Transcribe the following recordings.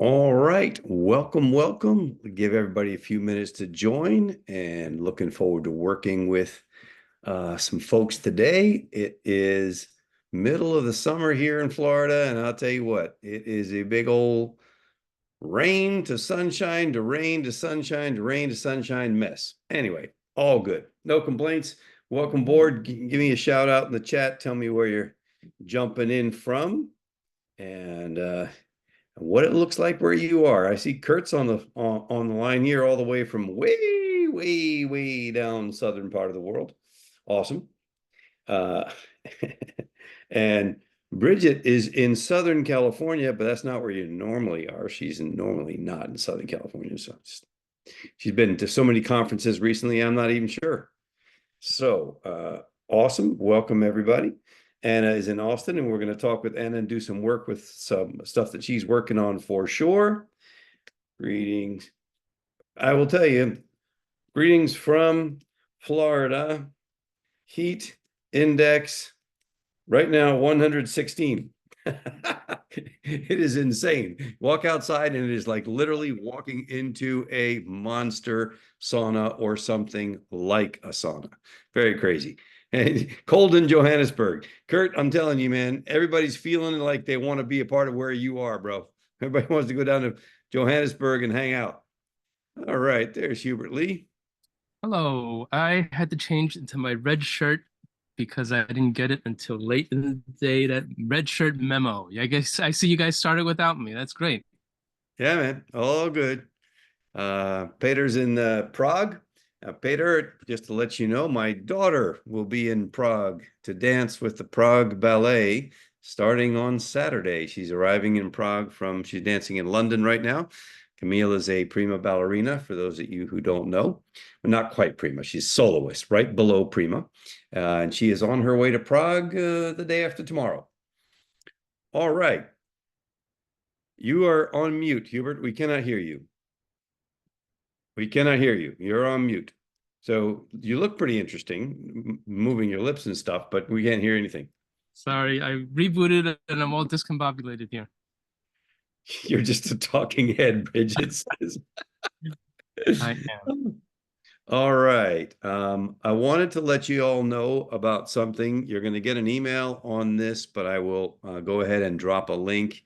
All right, welcome, welcome. Give everybody a few minutes to join and looking forward to working with some folks today. It is middle of the summer here in Florida, and I'll tell you what, it is a big old rain to sunshine to rain to sunshine to rain to sunshine mess. Anyway, all good. No complaints. Welcome aboard. Give me a shout out in the chat. Tell me where you're jumping in from. And what it looks like where you are. I see Kurt's on the line here, all the way from way down southern part of the world. Awesome. Uh, and Bridget is in Southern California, but that's not where you normally are. She's normally not in Southern California. So she's been to so many conferences recently, I'm not even sure. So awesome. Welcome, everybody. Anna is in Austin, and we're going to talk with Anna and do some work with some stuff that she's working on for sure. Greetings. I will tell you, greetings from Florida. Heat index right now 116. It is insane. Walk outside and it is like literally walking into a monster sauna or something like a sauna. Very crazy. And cold in Johannesburg. Kurt, I'm telling you, man, everybody's feeling like they want to be a part of where you are, bro. Everybody wants to go down to Johannesburg and hang out. All right, there's Hubert Lee. Hello. I had to change into my red shirt because I didn't get it until late in the day. That red shirt memo. I guess I see you guys started without me. That's great. Yeah, man, all good. Peter's in Prague. Peter, just to let you know, my daughter will be in Prague to dance with the Prague Ballet starting on Saturday. She's arriving in Prague she's dancing in London right now. Camille is a prima ballerina, for those of you who don't know. Well, not quite prima, she's soloist, right below prima. And she is on her way to Prague the day after tomorrow. All right. You are on mute, Hubert. We cannot hear you. We cannot hear you. You're on mute. So you look pretty interesting, moving your lips and stuff, but we can't hear anything. Sorry, I rebooted and I'm all discombobulated here. You're just a talking head, Bridget says. I am. All right. I wanted to let you all know about something. You're going to get an email on this, but I will go ahead and drop a link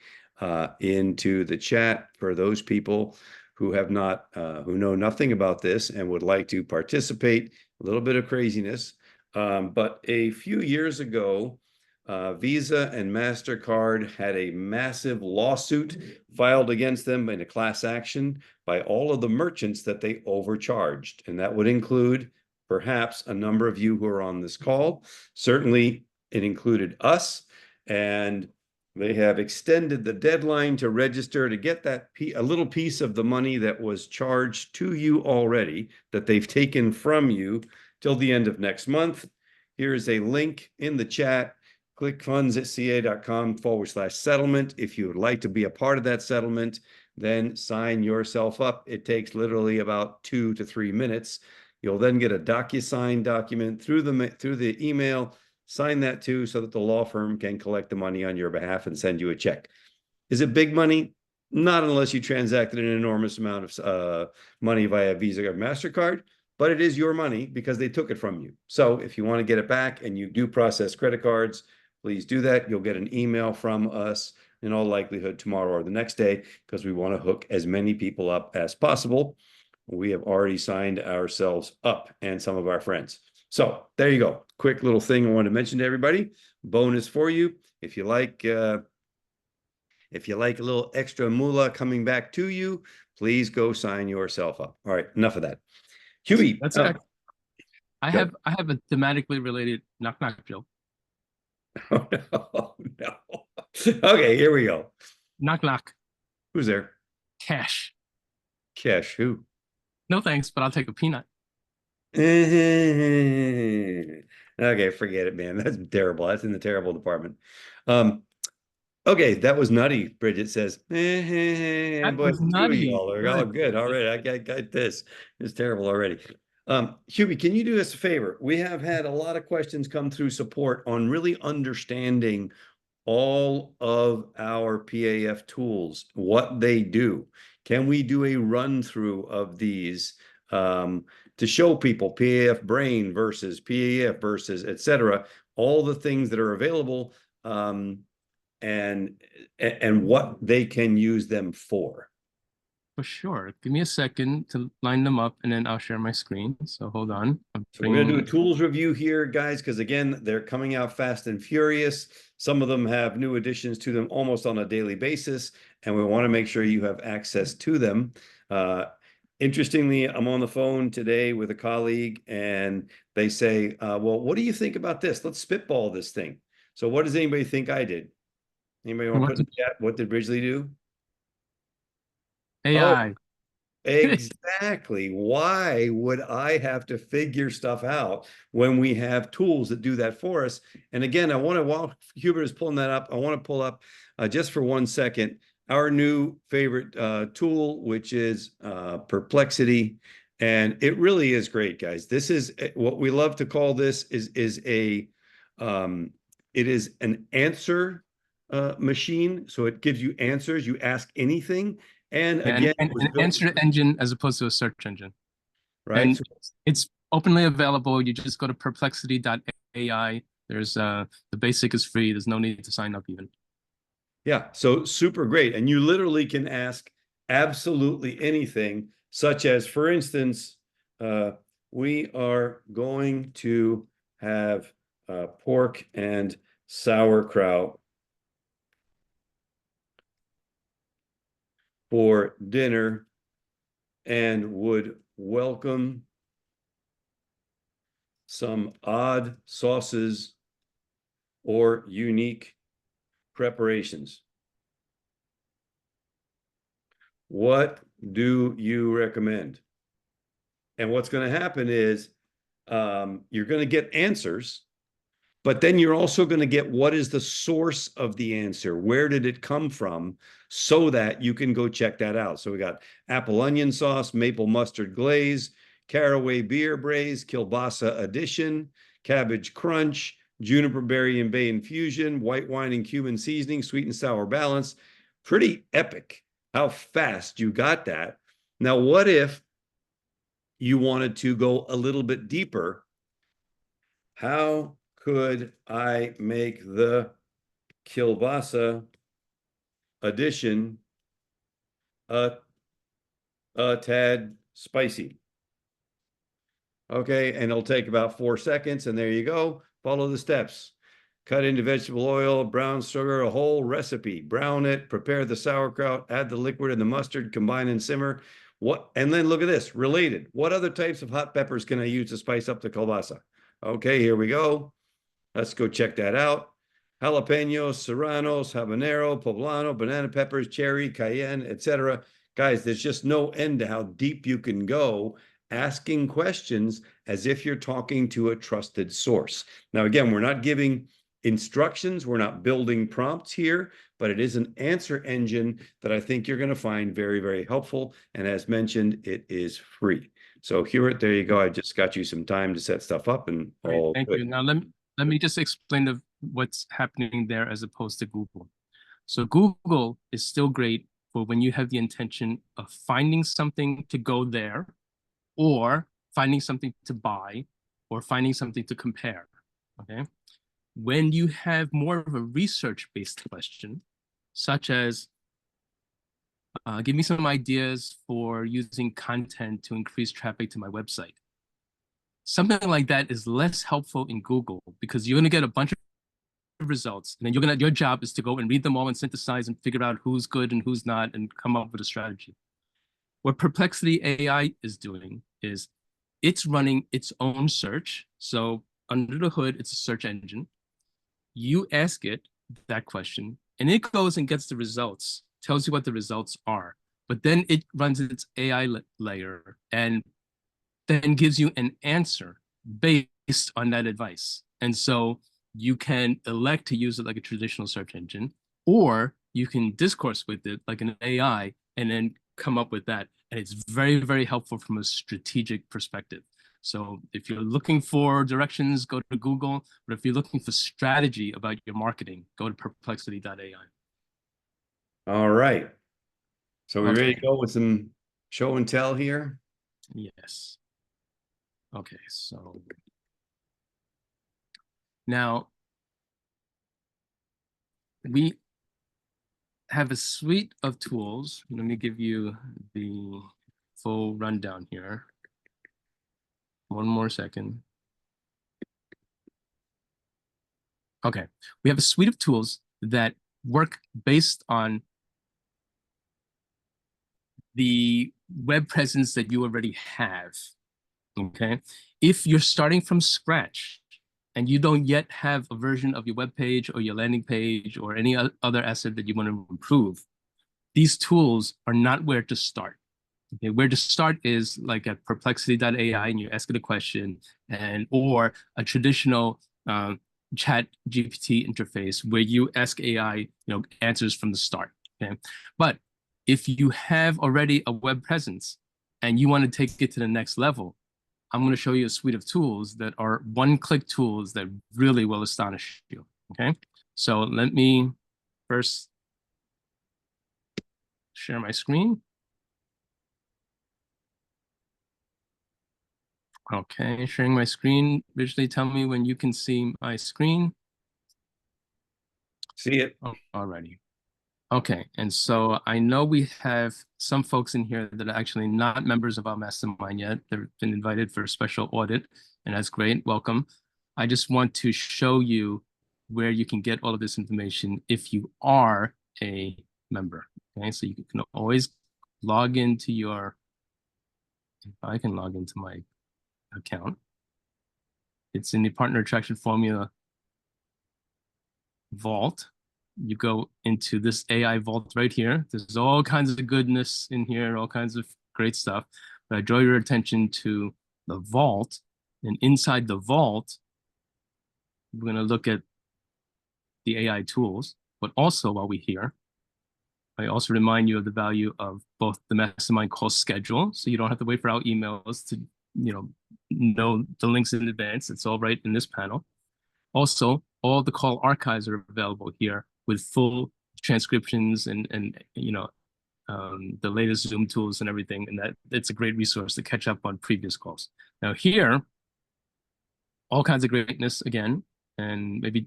into the chat for those people who who know nothing about this and would like to participate. A little bit of craziness. But a few years ago, Visa and MasterCard had a massive lawsuit filed against them in a class action by all of the merchants that they overcharged. And that would include perhaps a number of you who are on this call. Certainly, it included us. And they have extended the deadline to register to get a little piece of the money that was charged to you already, that they've taken from you, till the end of next month. Here is a link in the chat. Click funds@ca.com/settlement. If you would like to be a part of that settlement, then sign yourself up. It takes literally about 2 to 3 minutes. You'll then get a DocuSign document through the email. Sign that too, so that the law firm can collect the money on your behalf and send you a check. Is it big money? Not unless you transacted an enormous amount of money via Visa or MasterCard, but it is your money because they took it from you. So if you want to get it back and you do process credit cards, please do that. You'll get an email from us in all likelihood tomorrow or the next day, because we want to hook as many people up as possible. We have already signed ourselves up and some of our friends. So there you go. Quick little thing I want to mention to everybody. Bonus for you. If you like a little extra moolah coming back to you, please go sign yourself up. All right, enough of that. Huey. That's it. I Go. have I have a thematically related knock knock joke. Oh, no, no. Okay, here we go. Knock knock. Who's there? Cash. Kesh, who? No thanks, but I'll take a peanut. Okay, forget it, man. That's terrible. That's in the terrible department. Okay, that was nutty, Bridget says. That Boy, was two of nutty. y'all are all Good. good already. I got this. It's terrible already. Hubie, can you do us a favor? We have had a lot of questions come through support on really understanding all of our PAF tools, what they do. Can we do a run through of these to show people PAF brain versus PAF versus et cetera, all the things that are available and what they can use them for. For sure. Give me a second to line them up and then I'll share my screen. So hold on. So we're going to do a tools review here, guys, because again, they're coming out fast and furious. Some of them have new additions to them almost on a daily basis, and we want to make sure you have access to them. Interestingly, I'm on the phone today with a colleague, and they say, well, what do you think about this? Let's spitball this thing. So what does anybody think I did? Anybody want to put in the chat? What did Ridgely do? AI. Oh, exactly. Why would I have to figure stuff out when we have tools that do that for us? And again, I want to, while Hubert is pulling that up, I want to pull up just for 1 second, our new favorite tool, which is Perplexity. And it really is great, guys. This is what we love to call this is it is an answer machine. So it gives you answers. You ask anything. And again, an answer engine as opposed to a search engine. Right. And it's openly available. You just go to perplexity.ai. There's the basic is free. There's no need to sign up even. Yeah, so super great. And you literally can ask absolutely anything, such as, for instance, we are going to have pork and sauerkraut for dinner and would welcome some odd sauces or unique preparations. What do you recommend? And what's going to happen is you're going to get answers, but then you're also going to get what is the source of the answer? Where did it come from? So that you can go check that out. So we got apple onion sauce, maple mustard glaze, caraway beer braise, kielbasa addition, cabbage crunch, juniper berry and bay infusion, white wine and cumin seasoning, sweet and sour balance. Pretty epic how fast you got that. Now, what if you wanted to go a little bit deeper? How could I make the kielbasa addition a tad spicy? Okay, and it'll take about 4 seconds, and there you go. Follow the steps. Cut into vegetable oil, brown sugar, a whole recipe. Brown it, prepare the sauerkraut, add the liquid and the mustard, combine and simmer. And then look at this, related. What other types of hot peppers can I use to spice up the kielbasa? Okay, here we go. Let's go check that out. Jalapenos, serranos, habanero, poblano, banana peppers, cherry, cayenne, etc. Guys, there's just no end to how deep you can go asking questions as if you're talking to a trusted source. Now, again, we're not giving instructions. We're not building prompts here, but it is an answer engine that I think you're going to find very, very helpful. And as mentioned, it is free. So Hubert, there you go. I just got you some time to set stuff up and all Thank good. you. Now let me just explain what's happening there as opposed to Google. So Google is still great for when you have the intention of finding something to go there, or finding something to buy, or finding something to compare, okay? When you have more of a research-based question, such as, give me some ideas for using content to increase traffic to my website. Something like that is less helpful in Google because you're gonna get a bunch of results, and then your job is to go and read them all and synthesize and figure out who's good and who's not and come up with a strategy. What Perplexity AI is doing is it's running its own search. So under the hood, it's a search engine. You ask it that question, and it goes and gets the results, tells you what the results are. But then it runs its AI layer and then gives you an answer based on that advice. And so you can elect to use it like a traditional search engine, or you can discourse with it like an AI and then come up with that. And it's very, very helpful from a strategic perspective. So if you're looking for directions, go to Google. But if you're looking for strategy about your marketing, go to perplexity.ai. All right. So we ready Okay. to go with some show and tell here? Yes. Okay, so now we have a suite of tools. Let me give you the full rundown here. One more second. Okay, we have a suite of tools that work based on the web presence that you already have. Okay, if you're starting from scratch and you don't yet have a version of your web page or your landing page or any other asset that you want to improve, these tools are not where to start. Okay, where to start is like at perplexity.ai and you ask it a question, and or a traditional chat GPT interface where you ask AI, answers from the start. Okay, but if you have already a web presence and you want to take it to the next level, I'm going to show you a suite of tools that are one-click tools that really will astonish you. Okay, so let me first share my screen. Okay, sharing my screen. Visually tell me when you can see my screen. See it. Oh, alrighty. Okay, and so I know we have some folks in here that are actually not members of our mastermind yet. They've been invited for a special audit, and that's great. Welcome. I just want to show you where you can get all of this information if you are a member. Okay, so you can always log into your, if I can log into my account. It's in the Partner Attraction Formula Vault. You go into this AI Vault right here. There's all kinds of goodness in here, all kinds of great stuff. But I draw your attention to the Vault. And inside the Vault, we're going to look at the AI tools. But also while we're here, I also remind you of the value of both the mastermind call schedule. So you don't have to wait for our emails to know the links in advance. It's all right in this panel. Also, all the call archives are available here with full transcriptions and the latest Zoom tools and everything. And it's a great resource to catch up on previous calls. Now here, all kinds of greatness again, and maybe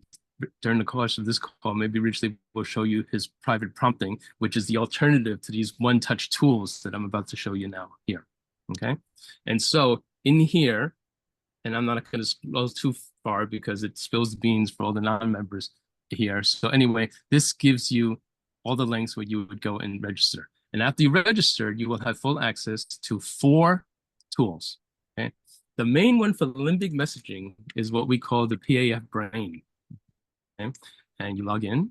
during the course of this call, maybe Richly will show you his private prompting, which is the alternative to these one-touch tools that I'm about to show you now here. Okay, and so in here, and I'm not going to scroll too far because it spills the beans for all the non-members here. So anyway, this gives you all the links where you would go and register. And after you register, you will have full access to 4 tools. Okay, the main one for limbic messaging is what we call the PAF brain. Okay, and you log in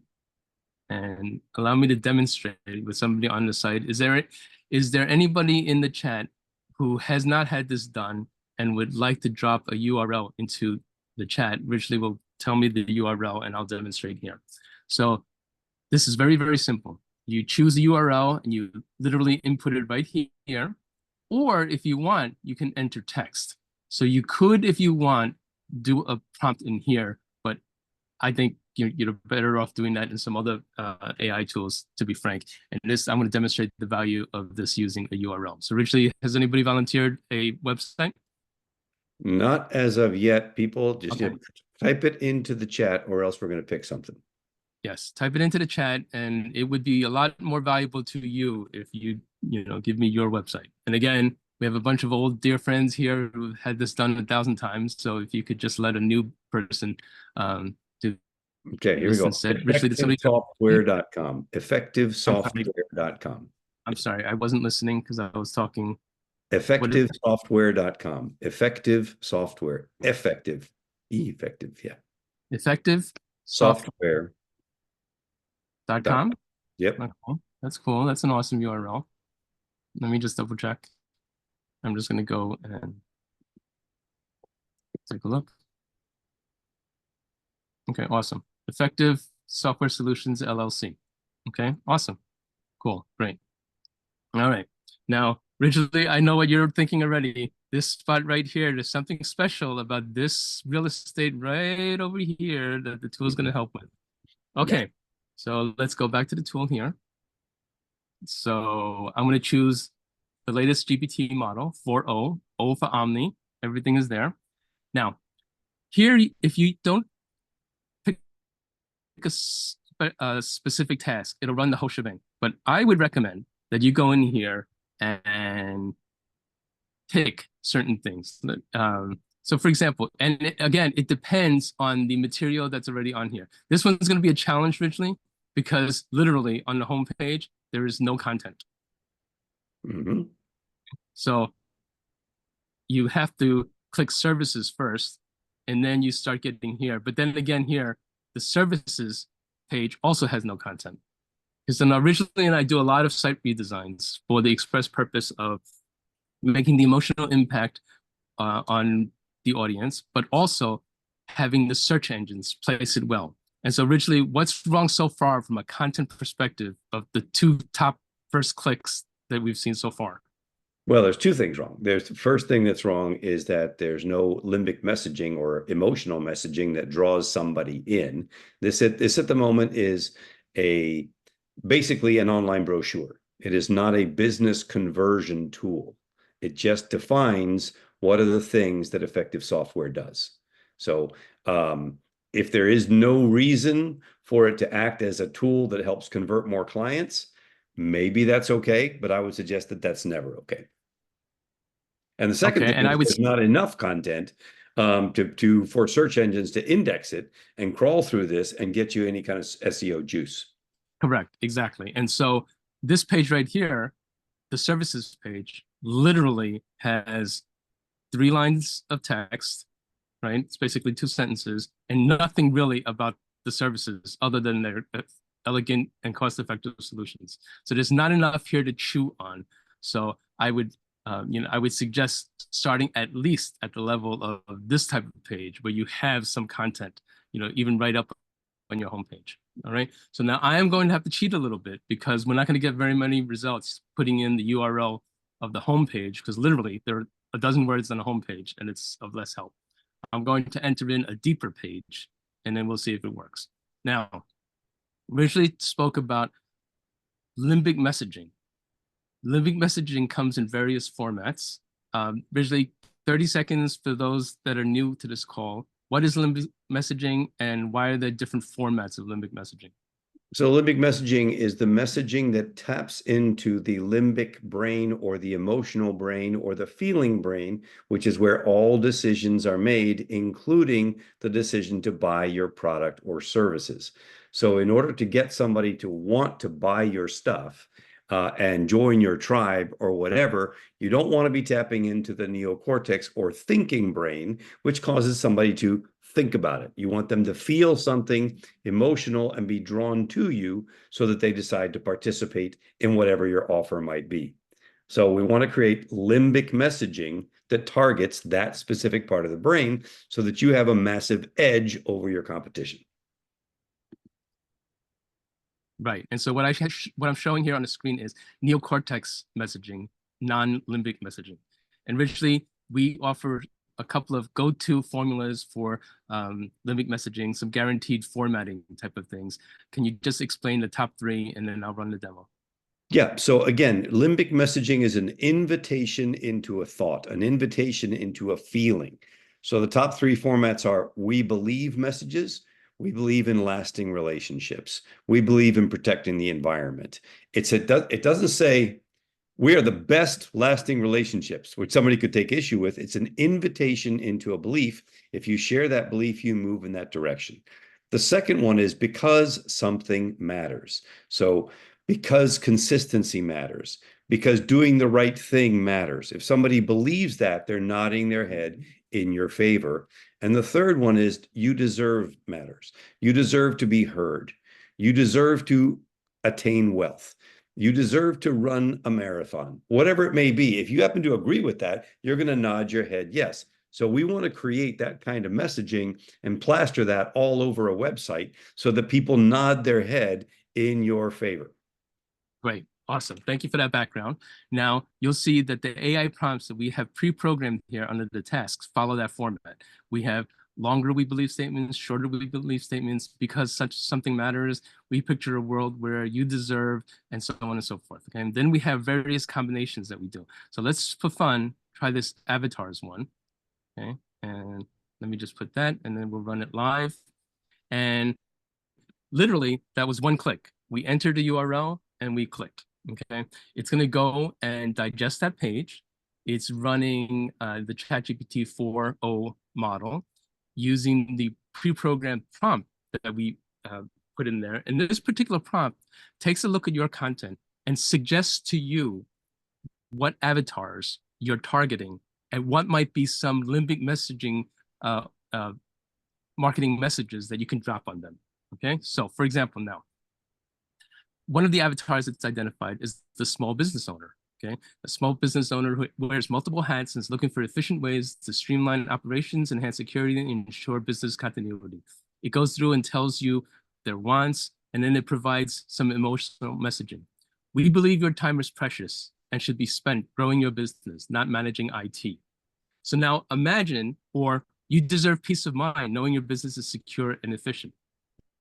and allow me to demonstrate with somebody on the site. Is there anybody in the chat who has not had this done and would like to drop a URL into the chat? Richly will tell me the URL and I'll demonstrate here. So this is very, very simple. You choose a URL and you literally input it right here. Or if you want, you can enter text. So you could, if you want, do a prompt in here, but I think you're better off doing that in some other AI tools, to be frank. And this, I'm going to demonstrate the value of this using a URL. So Richly, has anybody volunteered a website? Not as of yet. People just Okay. type it into the chat or else we're going to pick something. Yes, type it into the chat and it would be a lot more valuable to you if you give me your website. And again, we have a bunch of old dear friends here who have had this done 1,000 times. So if you could just let a new person do Okay, here we this go. instead. EffectiveSoftware.com. EffectiveSoftware.com. I'm sorry, I wasn't listening because I was talking. EffectiveSoftware.com. Effective software. Effective. Yeah. Effective Software.com. Yep. Okay. That's cool. That's an awesome URL. Let me just double check. I'm just going to go and take a look. Okay, awesome. Effective Software Solutions LLC. Okay, awesome. Cool, great. All right. Now, Richly, I know what you're thinking already. this spot right here, there's something special about this real estate right over here that the tool is going to help with. Okay, so let's go back to the tool here. So I'm going to choose the latest GPT model, 4.0, O for Omni. Everything is there. Now, here, if you don't pick a specific task, it'll run the whole shebang. But I would recommend that you go in here and pick certain things. So for example, and again, it depends on the material that's already on here. This one's going to be a challenge originally because literally on the home page, there is no content. Mm-hmm. So you have to click services first, and then you start getting here. But then again here, the services page also has no content. Because then originally, I do a lot of site redesigns for the express purpose of making the emotional impact on the audience, but also having the search engines place it well. And so originally, what's wrong so far from a content perspective of the two top first clicks that we've seen so far? Well, there's two things wrong. There's the first thing that's wrong is that there's no limbic messaging or emotional messaging that draws somebody in. This at the moment is basically an online brochure. It is not a business conversion tool. It just defines what are the things that effective software does. So if there is no reason for it to act as a tool that helps convert more clients, maybe that's okay, but I would suggest that that's never okay. And the second thing is there's not enough content for search engines to index it and crawl through this and get you any kind of SEO juice. Correct, exactly. And so this page right here, the services page, literally has 3 lines of text, right? It's basically 2 sentences and nothing really about the services other than their elegant and cost-effective solutions. So there's not enough here to chew on. So I would I would suggest starting at least at the level of this type of page where you have some content, even right up on your homepage. All right. So now I am going to have to cheat a little bit because we're not going to get very many results putting in the URL of the homepage because literally there are a dozen words on a homepage and it's of less help. I'm going to enter in a deeper page and then we'll see if it works. Now, originally spoke about limbic messaging. Limbic messaging comes in various formats. Originally, 30 seconds for those that are new to this call. What is limbic messaging and why are there different formats of limbic messaging? So limbic messaging is the messaging that taps into the limbic brain or the emotional brain or the feeling brain, which is where all decisions are made, including the decision to buy your product or services. So in order to get somebody to want to buy your stuff, and join your tribe or whatever, you don't want to be tapping into the neocortex or thinking brain, which causes somebody to think about it. You want them to feel something emotional and be drawn to you so that they decide to participate in whatever your offer might be. So we want to create limbic messaging that targets that specific part of the brain so that you have a massive edge over your competition. Right. And so what I'm showing here on the screen is neocortex messaging, non-limbic messaging. And originally, we offer a couple of go-to formulas for limbic messaging, some guaranteed formatting type of things. Can you just explain the top 3 and then I'll run the demo? Yeah. So again, limbic messaging is an invitation into a thought, an invitation into a feeling. So the top 3 formats are we believe messages, we believe in lasting relationships, we believe in protecting the environment. It doesn't say we are the best lasting relationships, which somebody could take issue with. It's an invitation into a belief. If you share that belief, you move in that direction. The second one is because something matters. So because consistency matters, because doing the right thing matters. If somebody believes that, they're nodding their head in your favor. And the third one is you deserve matters. You deserve to be heard. You deserve to attain wealth. You deserve to run a marathon, whatever it may be. If you happen to agree with that, you're going to nod your head yes. So we want to create that kind of messaging and plaster that all over a website so that people nod their head in your favor. Great. Awesome. Thank you for that background. Now, you'll see that the AI prompts that we have pre-programmed here under the tasks follow that format. We have longer we believe statements, shorter we believe statements. Because something matters, we picture a world where you deserve, and so on and so forth. Okay, and then we have various combinations that we do. So let's, for fun, try this avatars one. Okay, and let me just put that, and then we'll run it live. And literally, that was one click. We entered the URL and we clicked. Okay, it's going to go and digest that page. It's running the ChatGPT 4.0 model using the pre-programmed prompt that we put in there. And this particular prompt takes a look at your content and suggests to you what avatars you're targeting and what might be some limbic messaging marketing messages that you can drop on them. Okay, so for example, now, one of the avatars that's identified is the small business owner. Okay, a small business owner who wears multiple hats and is looking for efficient ways to streamline operations, enhance security, and ensure business continuity. It goes through and tells you their wants, and then it provides some emotional messaging. We believe your time is precious and should be spent growing your business, not managing IT. So now imagine, or you deserve peace of mind knowing your business is secure and efficient,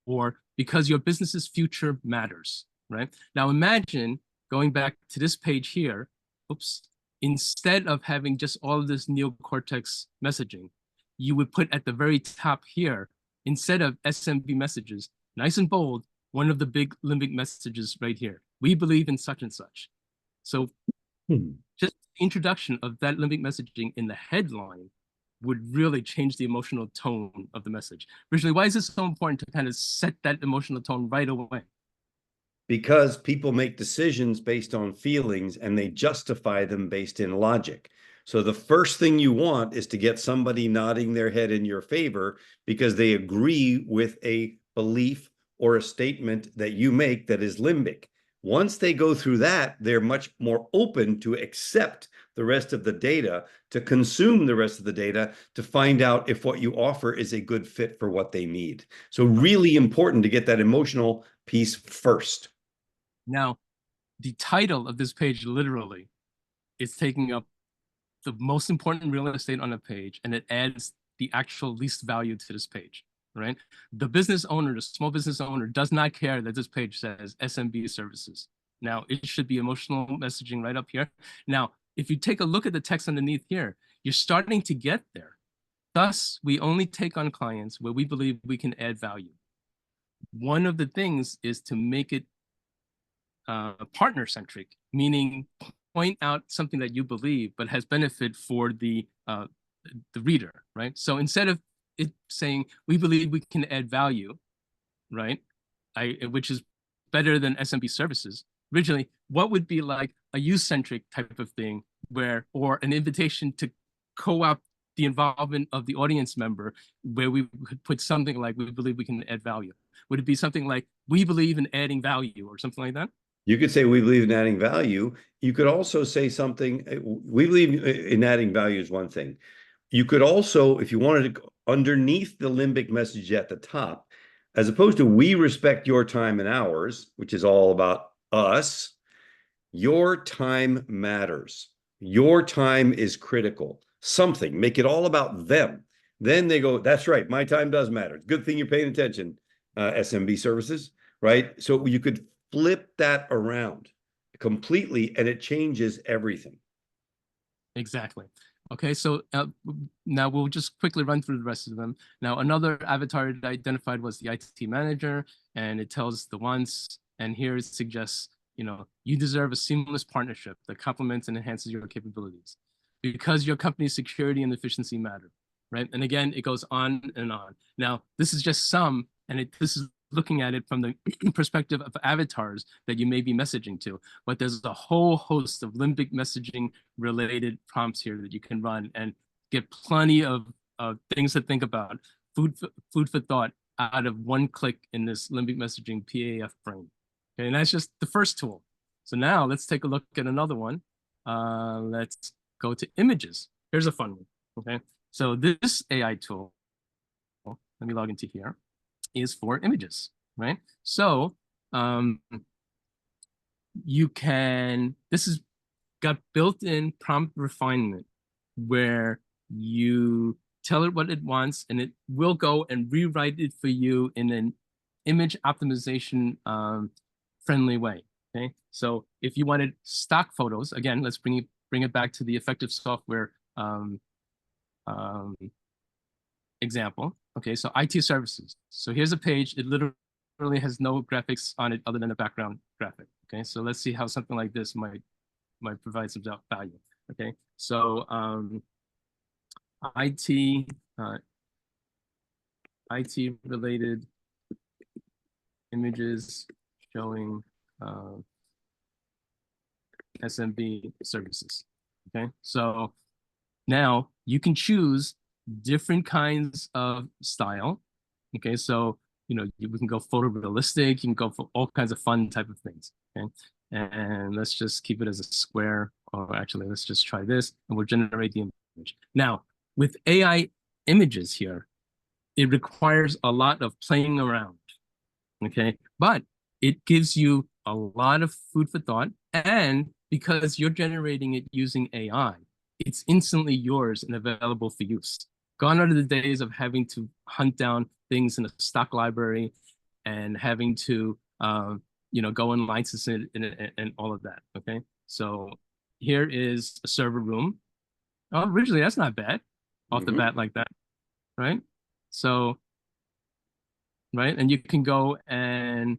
or because your business's future matters, right? Now imagine going back to this page here, oops, instead of having just all of this neocortex messaging, you would put at the very top here, instead of SMB messages, nice and bold, one of the big limbic messages right here. We believe in such and such. So just introduction of that limbic messaging in the headline would really change the emotional tone of the message. Originally, why is this so important to kind of set that emotional tone right away? Because people make decisions based on feelings and they justify them based in logic. So the first thing you want is to get somebody nodding their head in your favor because they agree with a belief or a statement that you make that is limbic. Once they go through that, they're much more open to accept the rest of the data, to consume the rest of the data, to find out if what you offer is a good fit for what they need. So really important to get that emotional piece first. Now, the title of this page literally is taking up the most important real estate on a page, and it adds the actual least value to this page, right? The business owner, the small business owner, does not care that this page says SMB services. Now, it should be emotional messaging right up here. Now, if you take a look at the text underneath here, you're starting to get there. Thus, we only take on clients where we believe we can add value. One of the things is to make it partner-centric, meaning point out something that you believe but has benefit for the reader, right? So instead of it saying we believe we can add value, right, which is better than SMB services, originally, what would be like a you-centric type of thing where, or an invitation to co-opt the involvement of the audience member, where we could put something like we believe we can add value? Would it be something like we believe in adding value or something like that? You could say we believe in adding value. You could also say something, we believe in adding value is one thing. You could also, if you wanted to, underneath the limbic message at the top, as opposed to we respect your time and ours, which is all about us, your time matters. Your time is critical. Something, make it all about them. Then they go, that's right, my time does matter. Good thing you're paying attention, SMB services, right? So you could flip that around completely and it changes everything. Exactly. Okay, so now we'll just quickly run through the rest of them. Now, another avatar identified was the IT manager, and it tells the wants, and here it suggests, you deserve a seamless partnership that complements and enhances your capabilities because your company's security and efficiency matter, right? And again, it goes on and on. Now, this is just some, and this is looking at it from the perspective of avatars that you may be messaging to, but there's a whole host of limbic messaging related prompts here that you can run and get plenty of things to think about, food for thought out of one click in this limbic messaging PAF brain. Okay, and that's just the first tool. So now let's take a look at another one. Let's go to images. Here's a fun one. Okay, so this AI tool, let me log into here, is for images, right? So you can, this is got built-in prompt refinement where you tell it what it wants and it will go and rewrite it for you in an image optimization friendly way. Okay, so if you wanted stock photos, again, let's bring it back to the effective software example. Okay, so IT services. So here's a page. It literally has no graphics on it other than a background graphic. Okay, so let's see how something like this might provide some value. Okay, so IT related images showing SMB services. Okay, so now you can choose different kinds of style. Okay, so we can go photorealistic, you can go for all kinds of fun type of things. Okay, and let's just keep it as a square, or actually let's just try this and we'll generate the image. Now with AI images here, it requires a lot of playing around. Okay, but it gives you a lot of food for thought, and because you're generating it using AI, it's instantly yours and available for use. Gone are the days of having to hunt down things in a stock library and having to go and license it and all of that. Okay, so here is a server room. Oh, originally that's not bad off the bat like that, right? So, right, and you can go and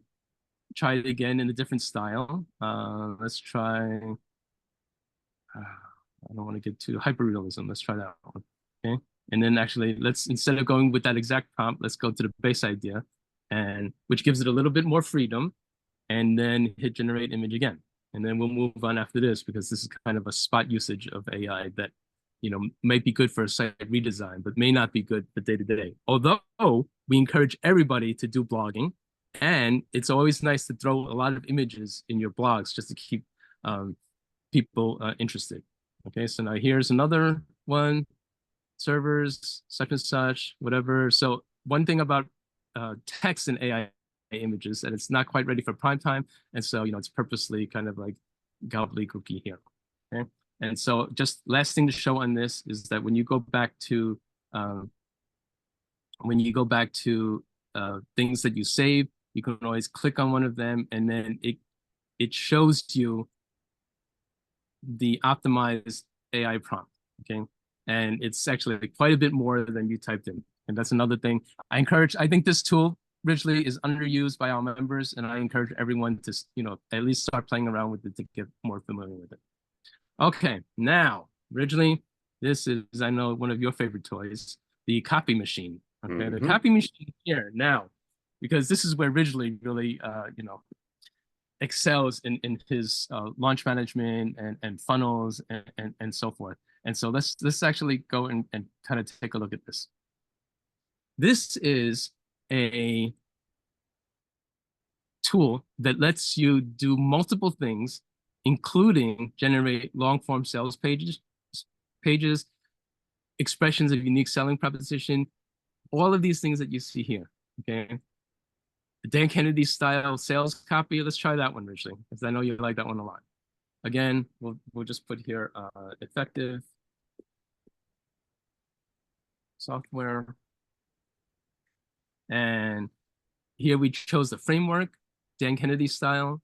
try it again in a different style. Let's try. I don't want to get too hyperrealism. Let's try that one. Okay. And then actually, let's, instead of going with that exact prompt, let's go to the base idea, and which gives it a little bit more freedom, and then hit generate image again. And then we'll move on after this because this is kind of a spot usage of AI that, might be good for a site redesign, but may not be good for day to day. Although we encourage everybody to do blogging, and it's always nice to throw a lot of images in your blogs just to keep people interested. Okay, so now here's another one, servers, such and such, whatever. So one thing about text and AI images, that it's not quite ready for prime time. And so, it's purposely kind of like gobbledygooky here. Okay. And so just last thing to show on this is that when you go back to things that you save, you can always click on one of them and then it shows you the optimized AI prompt. Okay. And it's actually quite a bit more than you typed in. And that's another thing. I think this tool originally is underused by our members, and I encourage everyone to, at least start playing around with it to get more familiar with it. Okay, now, originally, this is, I know, one of your favorite toys, the copy machine. Okay, the copy machine here now, because this is where originally really, excels in his launch management and funnels and so forth. And so let's actually go and kind of take a look at this. This is a tool that lets you do multiple things, including generate long form sales pages, expressions of unique selling proposition, all of these things that you see here. Okay. The Dan Kennedy style sales copy. Let's try that one, Richly, because I know you like that one a lot. Again, we'll just put here effective software. And here we chose the framework, Dan Kennedy style.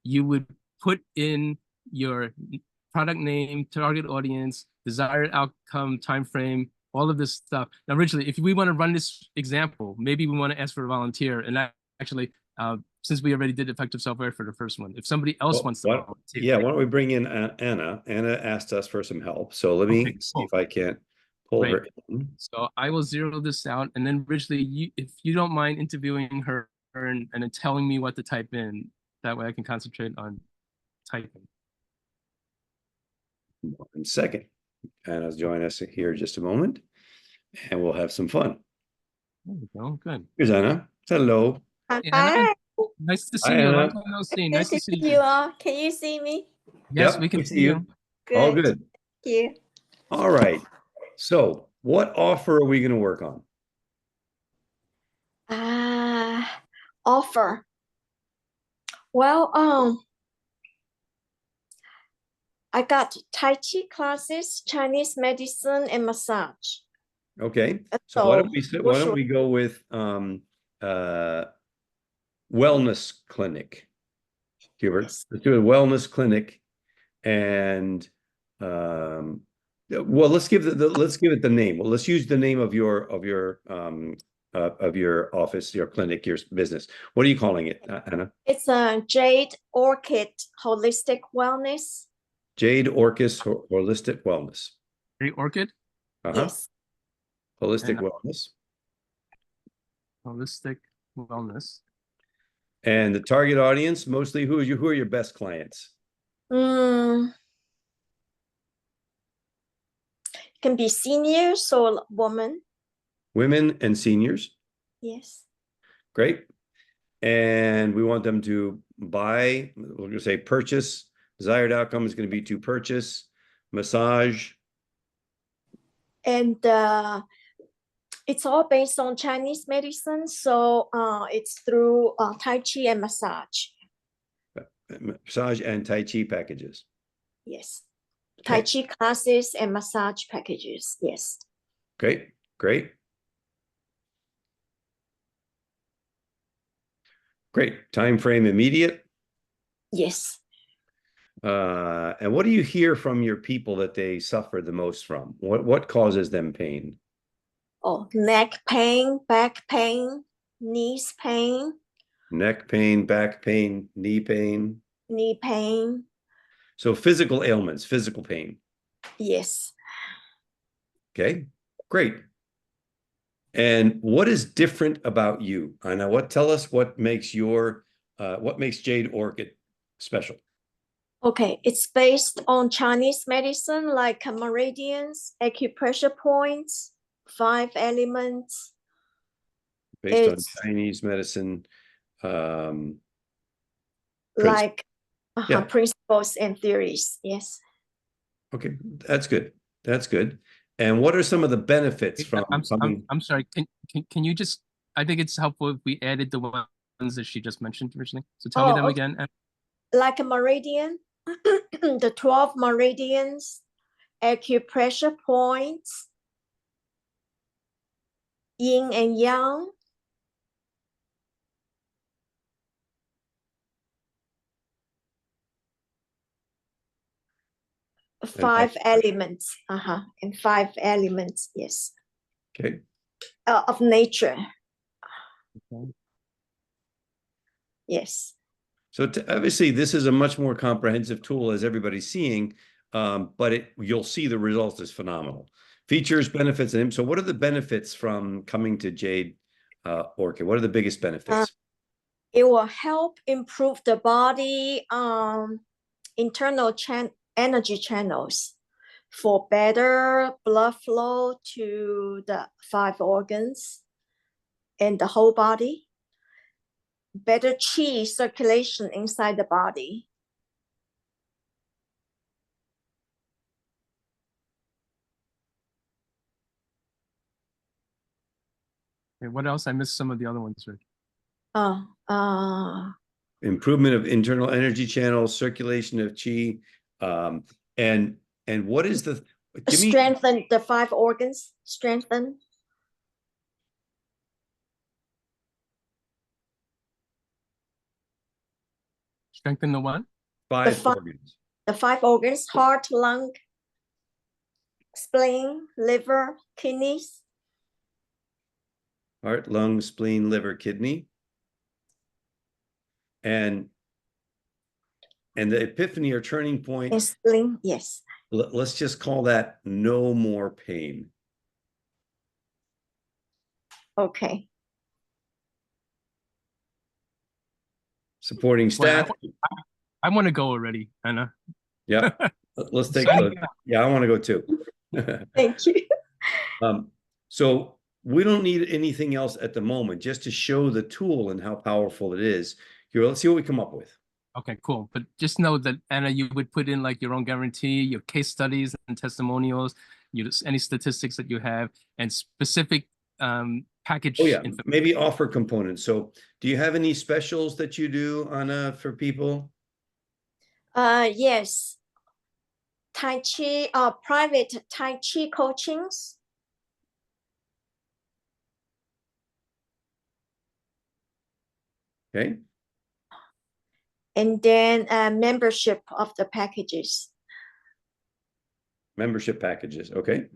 You would put in your product name, target audience, desired outcome, time frame, all of this stuff. Now, originally, if we want to run this example, maybe we want to ask for a volunteer. And actually, since we already did effective software for the first one, if somebody else wants to volunteer. Yeah, why don't we bring in Anna? Anna asked us for some help. So let me see if I can't pull her in. So I will zero this out. And then originally, if you don't mind interviewing her and then telling me what to type in, that way I can concentrate on typing. 1 second. Anna's joining us here just a moment, and we'll have some fun. There we go. Good. Here's Anna. Hello. Hi. Anna, nice to see you. Anna. Nice to see you all. Can you see me? Yes, we can see you. Good. All good. Thank you. All right. So what offer are we going to work on? Offer. Well, I got Tai Chi classes, Chinese medicine, and massage. Okay, so So why don't we go with wellness clinic, Hubert? Yes. Let's do a wellness clinic, and well, let's give let's give it the name. Well, let's use the name of your office, your clinic, your business. What are you calling it, Anna? It's a Jade Orchid Holistic Wellness. Jade Orchis Holistic Wellness. Jade Orchid. Yes. Holistic And- Wellness. Holistic wellness. And the target audience, mostly who are your best clients? Can be seniors or women. Women and seniors. Yes. Great. And we want them to buy, we're going to say purchase. Desired outcome is going to be to purchase, massage. And it's all based on Chinese medicine. So it's through Tai Chi and massage. Massage and Tai Chi packages. Yes. Okay. Tai Chi classes and massage packages. Yes. Great. Great. Great. Time frame immediate. Yes. And what do you hear from your people that they suffer the most from? What causes them pain? Oh, neck pain, back pain, knees pain, Neck pain, back pain, knee pain. knee pain. So physical ailments, physical pain. Yes. Okay, great. And what is different about you, Anna? Tell us what makes Jade Orchid special? Okay, it's based on Chinese medicine like meridians, acupressure points, 5 elements. Based on It's Chinese medicine, like Yeah. principles and theories. Yes. Okay, that's good. That's good. And what are some of the benefits from coming? I'm sorry. Can you just? I think it's helpful if we added the ones that she just mentioned originally. So tell me them okay. again. Like a meridian, the 12 meridians, acupressure points, yin and yang. Five elements, and 5 elements, yes. Okay. Of nature. Okay. Yes. So obviously, this is a much more comprehensive tool, as everybody's seeing, but you'll see the results is phenomenal. Features, benefits, and so what are the benefits from coming to Jade Orchid? What are the biggest benefits? It will help improve the body internal energy channels for better blood flow to the 5 organs and the whole body. Better qi circulation inside the body. Okay, what else? I missed some of the other ones, Rick. Improvement of internal energy channels, circulation of qi, and what is the strengthen the 5 organs, strengthen. Strengthen the what? 5 organs. The 5 organs: heart, lung, spleen, liver, kidneys. Heart, lung, spleen, liver, kidney. And the epiphany or turning point. And spleen, yes. Let's just call that no more pain. Okay. Supporting staff. I want to go already, Anna. Yeah. Let's take a look. Yeah, I want to go too. Thank you. So we don't need anything else at the moment, just to show the tool and how powerful it is. Here, let's see what we come up with. Okay, cool. But just know that, Anna, you would put in like your own guarantee, your case studies and testimonials, any statistics that you have, and specific package. Oh yeah, maybe offer components. So do you have any specials that you do, Anna, for people? Yes. Tai Chi, private Tai Chi coachings. Okay. And then membership of the packages. Membership packages. Okay.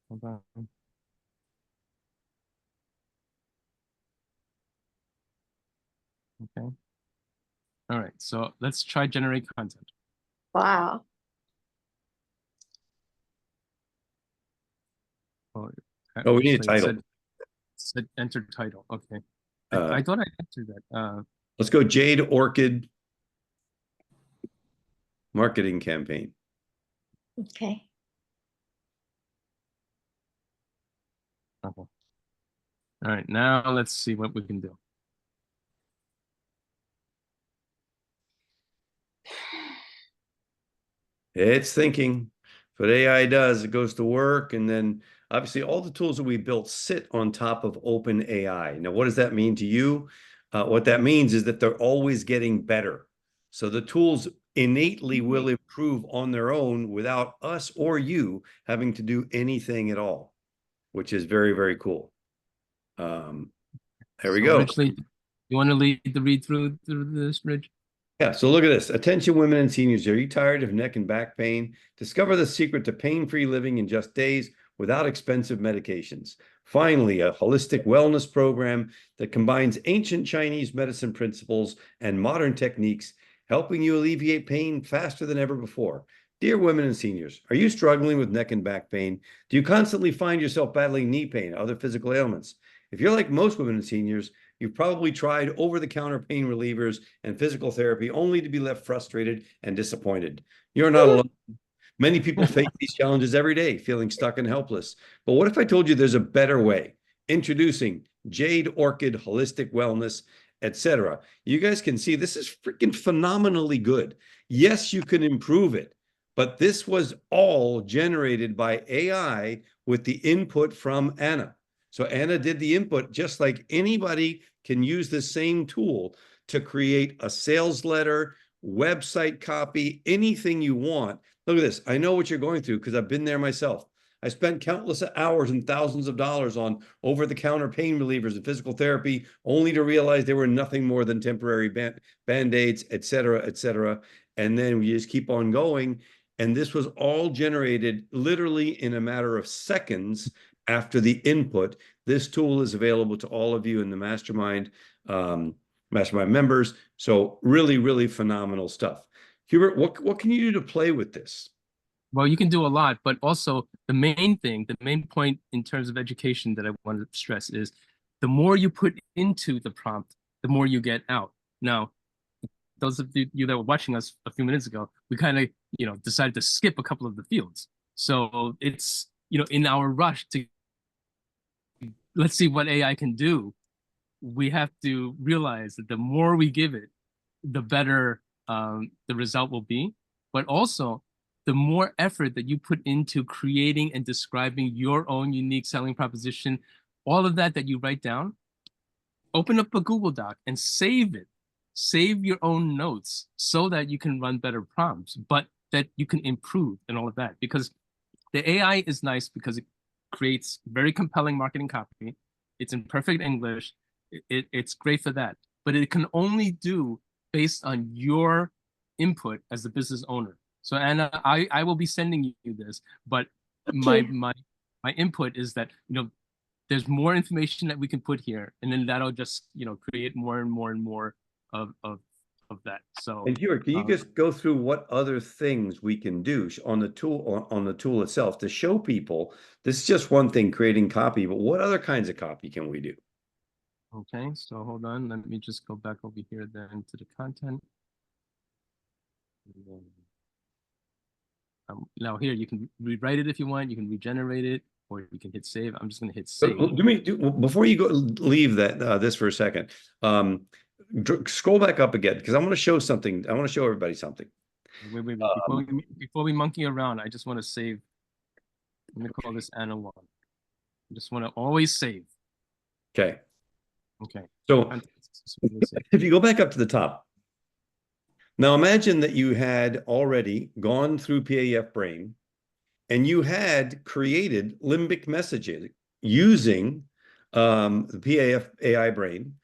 Hold on. Okay. All right. So let's try generate content. Wow. Oh, Oh, we need a actually, title. It said enter title. Okay. Uh, I thought I entered that. Let's go Jade Orchid marketing campaign. Okay. Okay. All right. Now let's see what we can do. It's thinking. What AI does, it goes to work, and then obviously all the tools that we built sit on top of OpenAI. Now, what does that mean to you? What that means is that they're always getting better. So the tools innately will improve on their own without us or you having to do anything at all, which is very, very cool. There we go. Ridgely, you want to lead the read through this, Ridge? Yeah, so look at this. Attention women and seniors. Are you tired of neck and back pain? Discover the secret to pain-free living in just days without expensive medications. Finally, a holistic wellness program that combines ancient Chinese medicine principles and modern techniques, helping you alleviate pain faster than ever before. Dear women and seniors, are you struggling with neck and back pain? Do you constantly find yourself battling knee pain, other physical ailments? If you're like most women and seniors, you've probably tried over-the-counter pain relievers and physical therapy only to be left frustrated and disappointed. You're not alone. Many people face these challenges every day, feeling stuck and helpless. But what if I told you there's a better way? Introducing Jade Orchid Holistic Wellness, etc. You guys can see this is freaking phenomenally good. Yes, you can improve it, but this was all generated by AI with the input from Anna. So Anna did the input just like anybody can use the same tool to create a sales letter, website copy, anything you want. Look at this. I know what you're going through because I've been there myself. I spent countless hours and thousands of dollars on over-the-counter pain relievers and physical therapy, only to realize they were nothing more than temporary band-aids, et cetera, et cetera. And then we just keep on going. And this was all generated literally in a matter of seconds after the input. This tool is available to all of you in the mastermind members. So really, really phenomenal stuff. Hubert, what can you do to play with this? Well, you can do a lot, but also the main point in terms of education that I want to stress is the more you put into the prompt, the more you get out. Now, those of you that were watching us a few minutes ago, we kind of, decided to skip a couple of the fields. So it's, in our rush to let's see what AI can do, we have to realize that the more we give it, the better the result will be. But also, the more effort that you put into creating and describing your own unique selling proposition, all of that you write down, open up a Google Doc and save it. Save your own notes so that you can run better prompts, but that you can improve and all of that. Because the AI is nice because it creates very compelling marketing copy. It's in perfect English. It's great for that. But it can only do based on your input as the business owner. So Anna, I will be sending you this, but my input is that there's more information that we can put here, and then that'll just create more and more and more of that. So and Hubert, can you just go through what other things we can do on the tool itself to show people this is just one thing, creating copy, but what other kinds of copy can we do? Okay, so hold on, let me just go back over here then to the content. Now here you can rewrite it if you want, you can regenerate it, or you can hit save. I'm just going to hit save. Before you go leave this for a second, scroll back up again because I want to show something. I want to show everybody something. Wait. Before we monkey around, I just want to save. Let me call this analog. I just want to always save. Okay. Okay. So So let me see. If you go back up to the top, now imagine that you had already gone through PAF Brain and you had created limbic messaging using the PAF AI Brain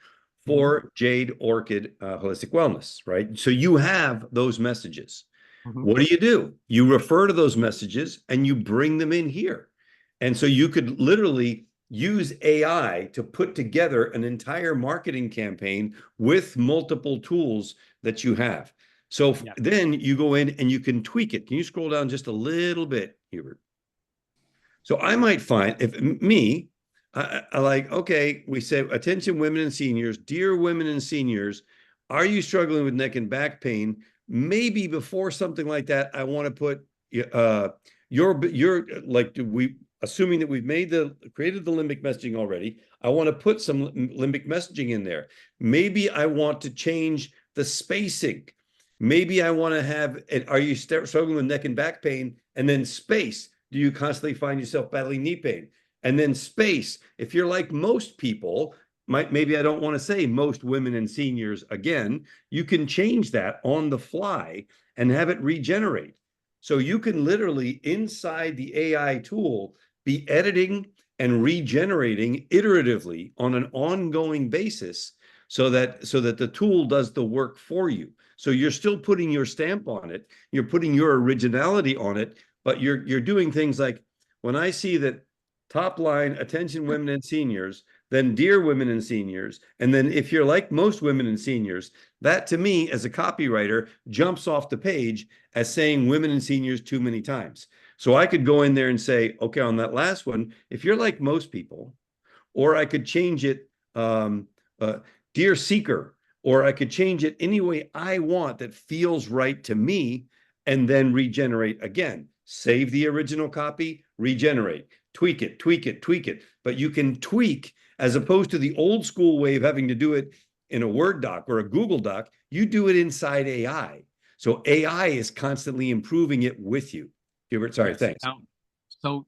for Jade Orchid Holistic Wellness, right? So you have those messages. What do? You refer to those messages and you bring them in here. And so you could literally use AI to put together an entire marketing campaign with multiple tools that you have. So Yeah. then you go in and you can tweak it. Can you scroll down just a little bit, Hubert? So I might find, if me, I like, okay, we say, attention women and seniors, dear women and seniors, are you struggling with neck and back pain? Maybe before something like that, I want to put your like we assuming that we've created the limbic messaging already. I want to put some limbic messaging in there. Maybe I want to change the spacing. Maybe I want to have, are you struggling with neck and back pain? And then space. Do you constantly find yourself battling knee pain? And then space. If you're like most people, maybe I don't want to say most women and seniors again, you can change that on the fly and have it regenerate. So you can literally, inside the AI tool, be editing and regenerating iteratively on an ongoing basis so that the tool does the work for you. So you're still putting your stamp on it, you're putting your originality on it, but you're doing things like, when I see that top line, attention women and seniors, then dear women and seniors, and then if you're like most women and seniors, that to me as a copywriter jumps off the page as saying women and seniors too many times. So I could go in there and say, okay, on that last one, if you're like most people, or I could change it, dear seeker, or I could change it any way I want that feels right to me, and then regenerate again. Save the original copy, regenerate, tweak it, tweak it, tweak it. But you can tweak, as opposed to the old school way of having to do it in a Word doc or a Google doc, you do it inside AI. So AI is constantly improving it with you. Hubert, sorry, Yes. thanks. So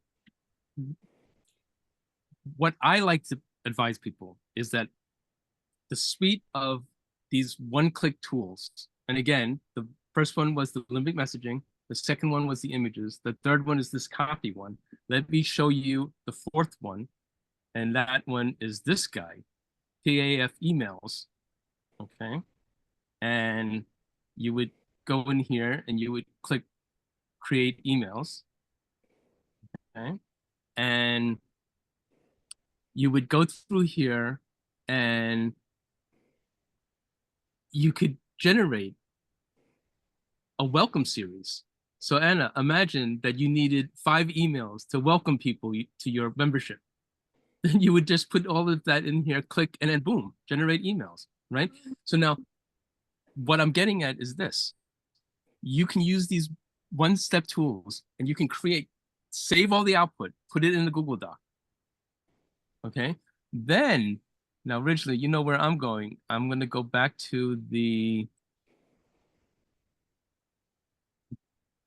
what I like to advise people is that the suite of these one-click tools, and again, the first one was the limbic messaging, the second one was the images, the third one is this copy one. Let me show you the fourth one, and that one is this guy, PAF emails, okay? And you would go in here and you would click create emails, okay? And you would go through here and you could generate a welcome series. So Anna, imagine that you needed 5 emails to welcome people to your membership. Then you would just put all of that in here, click, and then boom, generate emails, right? So now what I'm getting at is this. You can use these one-step tools and you can create, save all the output, put it in the Google Doc, okay? Then, now originally, you know where I'm going. I'm gonna go back to the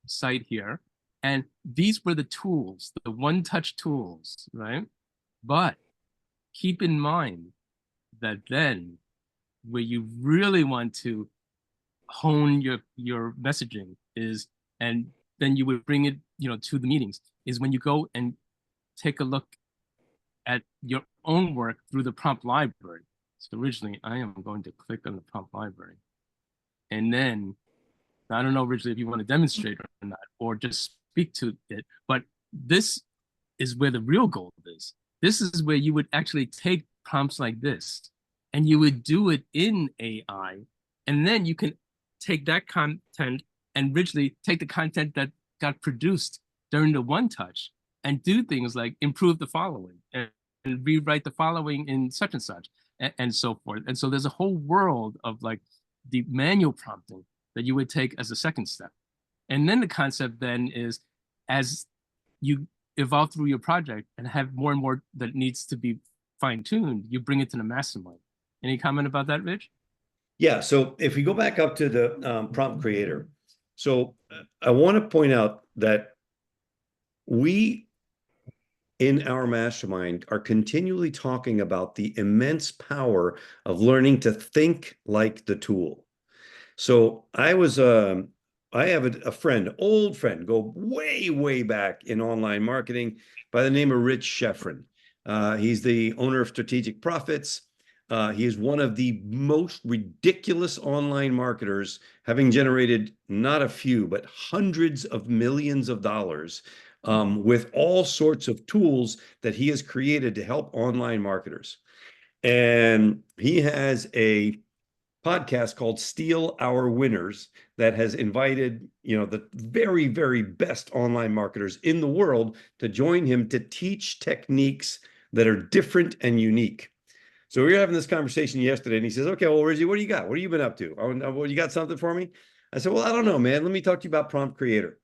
site here. And these were the tools, the one-touch tools, right? But keep in mind that then where you really want to hone your messaging is, and then you would bring it, to the meetings, is when you go and take a look at your own work through the prompt library. So originally I am going to click on the prompt library. And then, I don't know originally if you want to demonstrate or not, or just speak to it, but this is where the real gold is. This is where you would actually take prompts like this and you would do it in AI. And then you can take that content and originally take the content that got produced during the one touch and do things like improve the following and rewrite the following in such and such and so forth. And so there's a whole world of like the manual prompting that you would take as a second step. And then the concept then is, as you evolve through your project and have more and more that needs to be fine-tuned, you bring it to the mastermind. Any comment about that, Rich? Yeah, so if we go back up to the prompt creator, so I want to point out that we in our mastermind are continually talking about the immense power of learning to think like the tool. So I have a friend, old friend, go way, way back in online marketing by the name of Rich Schefren. He's the owner of Strategic Profits. He is one of the most ridiculous online marketers, having generated not a few, but hundreds of millions of dollars with all sorts of tools that he has created to help online marketers. And he has a podcast called Steal Our Winners that has invited, the very, very best online marketers in the world to join him to teach techniques that are different and unique. So we were having this conversation yesterday, and he says, "Okay, well, Rizzy, what do you got? What have you been up to? Well, you got something for me?" I said, "Well, I don't know, man. Let me talk to you about Prompt Creator."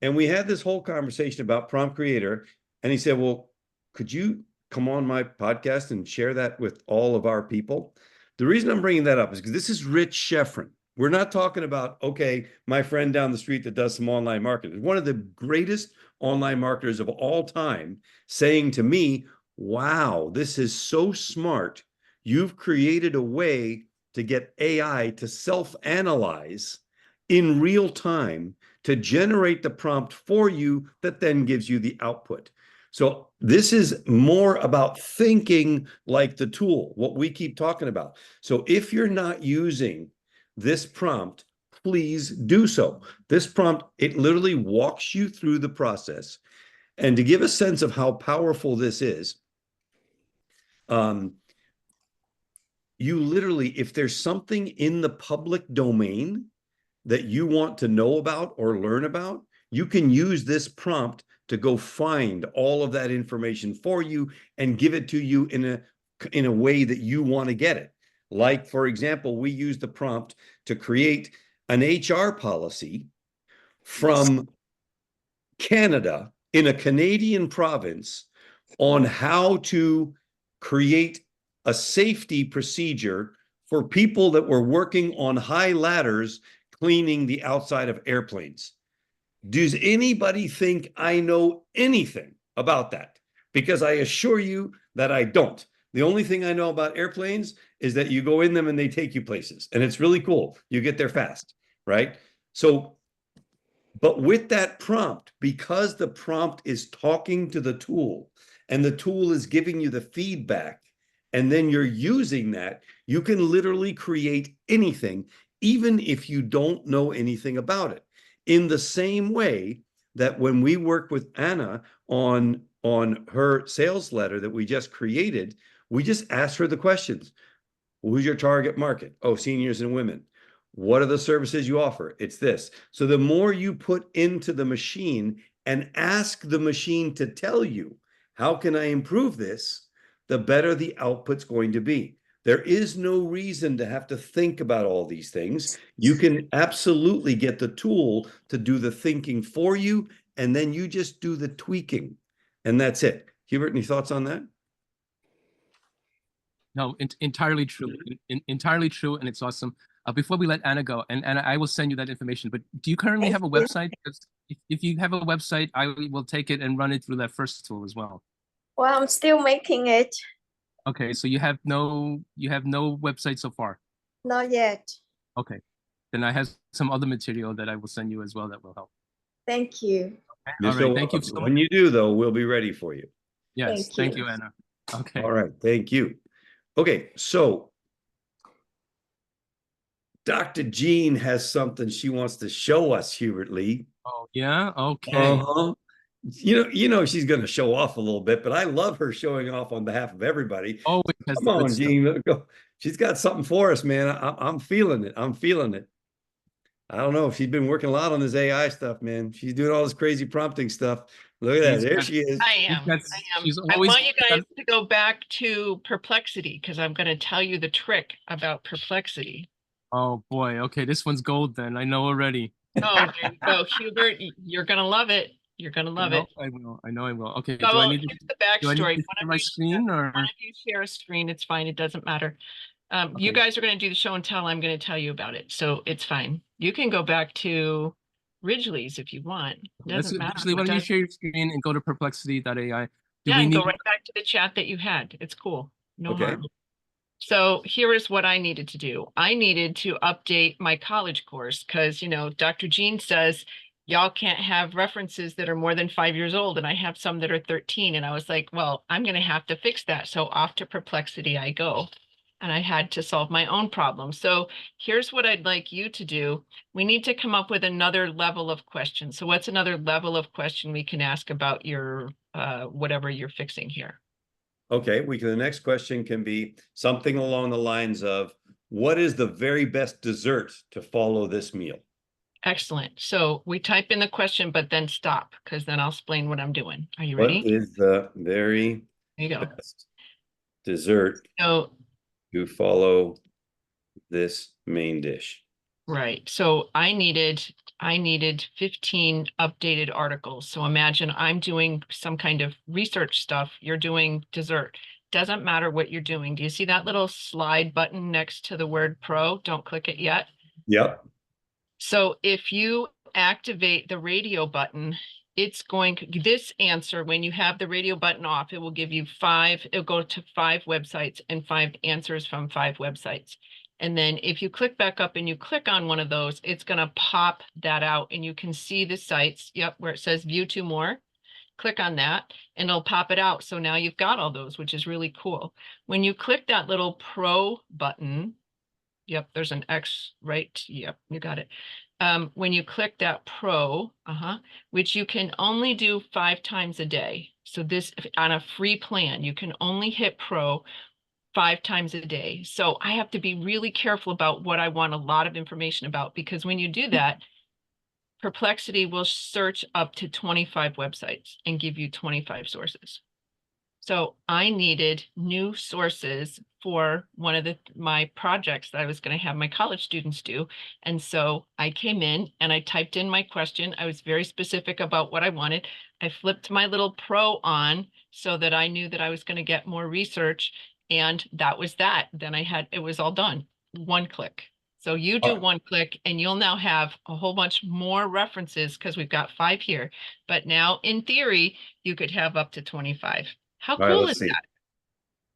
And we had this whole conversation about Prompt Creator, and he said, "Well, could you come on my podcast and share that with all of our people?" The reason I'm bringing that up is because this is Rich Schefren. We're not talking about, okay, my friend down the street that does some online marketing. One of the greatest online marketers of all time saying to me, "Wow, this is so smart. You've created a way to get AI to self-analyze in real time to generate the prompt for you that then gives you the output." So this is more about thinking like the tool, what we keep talking about. So if you're not using this prompt, please do so. This prompt, it literally walks you through the process. And to give a sense of how powerful this is, you literally, if there's something in the public domain that you want to know about or learn about, you can use this prompt to go find all of that information for you and give it to you in a way that you want to get it. Like, for example, we use the prompt to create an HR policy from Canada in a Canadian province on how to create a safety procedure for people that were working on high ladders cleaning the outside of airplanes. Does anybody think I know anything about that? Because I assure you that I don't. The only thing I know about airplanes is that you go in them and they take you places, and it's really cool. You get there fast, right? So, but with that prompt, because the prompt is talking to the tool and the tool is giving you the feedback, and then you're using that, you can literally create anything, even if you don't know anything about it. In the same way that when we work with Anna on her sales letter that we just created, we just asked her the questions. Who's your target market? Oh, seniors and women. What are the services you offer? It's this. So the more you put into the machine and ask the machine to tell you, how can I improve this? The better the output's going to be. There is no reason to have to think about all these things. You can absolutely get the tool to do the thinking for you, and then you just do the tweaking, and that's it. Hubert, any thoughts on that? No, entirely true. Entirely true, and it's awesome. Before we let Anna go, and Anna, I will send you that information, but do you currently have a website? Because if you have a website, I will take it and run it through that first tool as well. Well, I'm still making it. Okay, so you have no website so far? Not yet. Okay, then I have some other material that I will send you as well that will help. Thank you. All right, thank you so much. When you do, though, we'll be ready for you. Yes, thank you, Anna. Okay. All right, thank you. Okay, so Dr. Jean has something she wants to show us, Hubert Lee. Oh, yeah? Okay. You know she's going to show off a little bit, but I love her showing off on behalf of everybody. Oh, come on, Jean, let go. She's got something for us, man. I'm feeling it. I'm feeling it. I don't know. She's been working a lot on this AI stuff, man. She's doing all this crazy prompting stuff. Look at that. There she is. I am. I want you guys to go back to Perplexity because I'm going to tell you the trick about Perplexity. Oh boy. Okay, this one's gold then. I know already. Oh, there you go, Hubert. You're going to love it. You're going to love it. I will. I know I will. Okay. So, do I need here's the backstory. share my screen or? One of you share a screen. It's fine. It doesn't matter. You guys are going to do the show and tell. I'm going to tell you about it. So it's fine. You can go back to Ridgely's if you want. It doesn't matter. Ridgely, why don't you share your screen and go to perplexity.ai. Do Yeah, we and need, go right back to the chat that you had. It's cool. No Okay. harm. So here is what I needed to do. I needed to update my college course because, you know, Dr. Jean says y'all can't have references that are more than 5 years old. And I have some that are 13. And I was like, well, I'm going to have to fix that. So off to Perplexity I go. And I had to solve my own problem. So here's what I'd like you to do. We need to come up with another level of question. So what's another level of question we can ask about your whatever you're fixing here? Okay, the next question can be something along the lines of, what is the very best dessert to follow this meal? Excellent. So we type in the question, but then stop, because then I'll explain what I'm doing. Are you What ready? is the very There you go. best dessert So, to follow this main dish? right. So I needed 15 updated articles. So imagine I'm doing some kind of research stuff. You're doing dessert. Doesn't matter what you're doing. Do you see that little slide button next to the word pro? Don't click it yet. Yep. So if you activate the radio button, it's going, this answer, when you have the radio button off, it will give you it'll go to 5 websites and 5 answers from 5 websites. And then if you click back up and you click on one of those, it's going to pop that out and you can see the sites. Yep, where it says view 2 more. Click on that and it'll pop it out. So now you've got all those, which is really cool. When you click that little pro button, yep, there's an X, right? Yep, you got it. When you click that pro, which you can only do 5 times a day. So this, on a free plan, you can only hit pro 5 times a day. So I have to be really careful about what I want a lot of information about, because when you do that, Perplexity will search up to 25 websites and give you 25 sources. So I needed new sources for one of my projects that I was going to have my college students do. And so I came in and I typed in my question. I was very specific about what I wanted. I flipped my little pro on so that I knew that I was going to get more research. And that was that. Then it was all done. 1 click. So you do 1 click and you'll now have a whole bunch more references because we've got 5 here. But now in theory, you could have up to 25. How cool is that?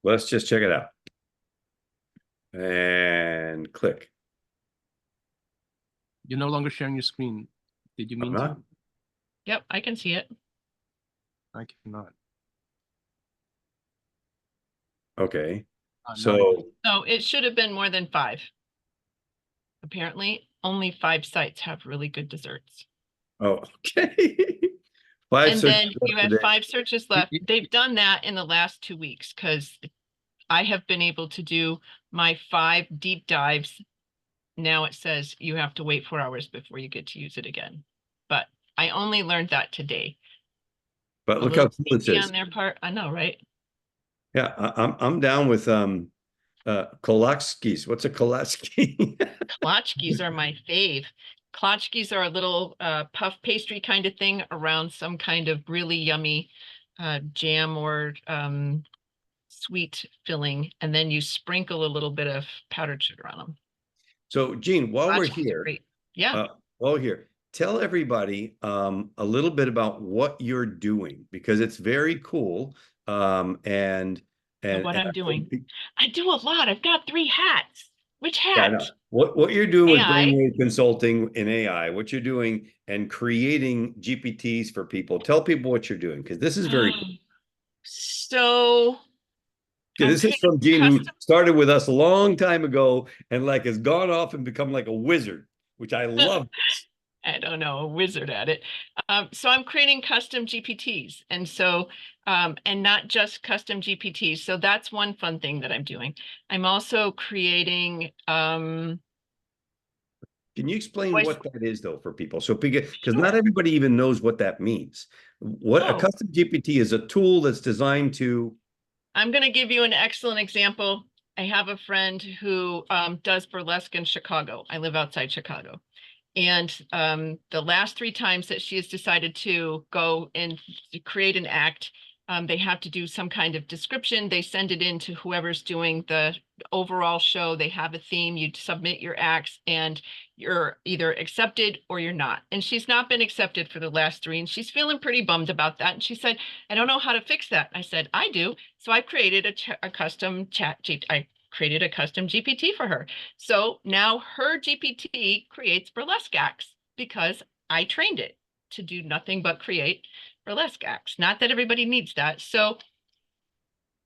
Let's just check it out. And click. you're no longer sharing your screen. Did you mean to? Yep, I can see it. I cannot. Okay. No, So No, it should have been more than 5. Apparently, only 5 sites have really good desserts. oh, okay. 5 And searches then you left have today. 5 searches left. They've done that in the last 2 weeks because I have been able to do my 5 deep dives. Now it says you have to wait 4 hours before you get to use it again. But I only learned that today. But A look how little cool it sneaky is. on their part. I know, right? Yeah, I'm down with Kolakskis. What's a Kolaski? Klatchkis are my fave. Klatchkis are a little puff pastry kind of thing around some kind of really yummy jam or sweet filling, and then you sprinkle a little bit of powdered sugar on them. So, Jean, while we're Klatchkis are here, great. Yeah. tell everybody a little bit about what you're doing, because it's very cool. And What I'm doing. I do a lot. I've got 3 hats. Which yeah, I hat? know. What you're doing with AI. Brainwave Consulting in AI, what you're doing and creating GPTs for people. Tell people what you're doing, because this is very cool. So This is from Jean, who started with us a long time ago and like has gone off and become like a wizard, which I love. I don't know, a wizard at it. So I'm creating custom GPTs. And so, and not just custom GPTs. So that's one fun thing that I'm doing. I'm also creating, Can you explain voice- what that is though for people? So because not everybody even knows what that means. What a custom GPT is, a tool that's designed to. I'm going to give you an excellent example. I have a friend who does burlesque in Chicago. I live outside Chicago. And the last 3 times that she has decided to go and create an act, They have to do some kind of description. They send it in to whoever's doing the overall show. They have a theme. You submit your acts and you're either accepted or you're not. And she's not been accepted for the last 3. And she's feeling pretty bummed about that. And she said, I don't know how to fix that. I said, I do. So I created a custom I created a custom GPT for her. So now her GPT creates burlesque acts because I trained it to do nothing but create burlesque acts. Not that everybody needs that. So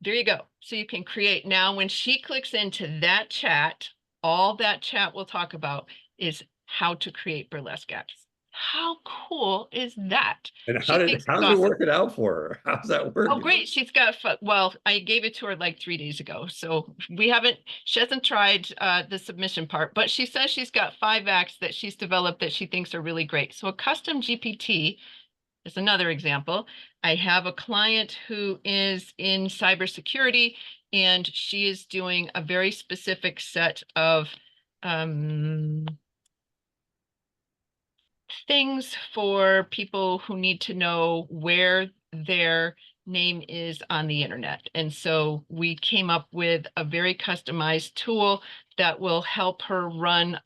there you go. So you can create. Now, when she clicks into that chat, all that chat will talk about is how to create burlesque acts. How cool is that? And She how's thinks it it's awesome. working out for her? How's that working? Oh, great. She's got, well, I gave it to her like 3 days ago. So she hasn't tried the submission part, but she says she's got 5 acts that she's developed that she thinks are really great. So a custom GPT is another example. I have a client who is in cybersecurity, and she is doing a very specific set of things for people who need to know where their name is on the internet. And so we came up with a very customized tool that will help her run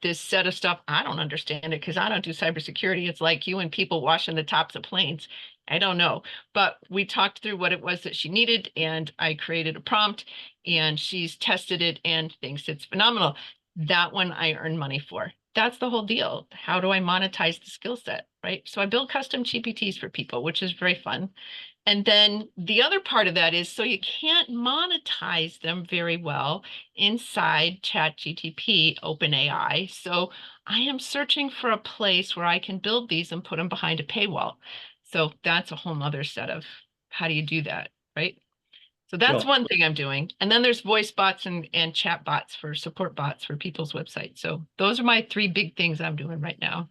this set of stuff. I don't understand it because I don't do cybersecurity. It's like you and people washing the tops of planes. I don't know, but we talked through what it was that she needed, and I created a prompt, and she's tested it and thinks it's phenomenal. That one I earn money for. That's the whole deal. How do I monetize the skill set, right? So I build custom GPTs for people, which is very fun. And then the other part of that is, so you can't monetize them very well inside ChatGPT, OpenAI. So I am searching for a place where I can build these and put them behind a paywall. So that's a whole nother set of how do you do that, right? So that's one thing I'm doing. And then there's voice bots and chat bots for support bots for people's websites. So those are my 3 big things I'm doing right now.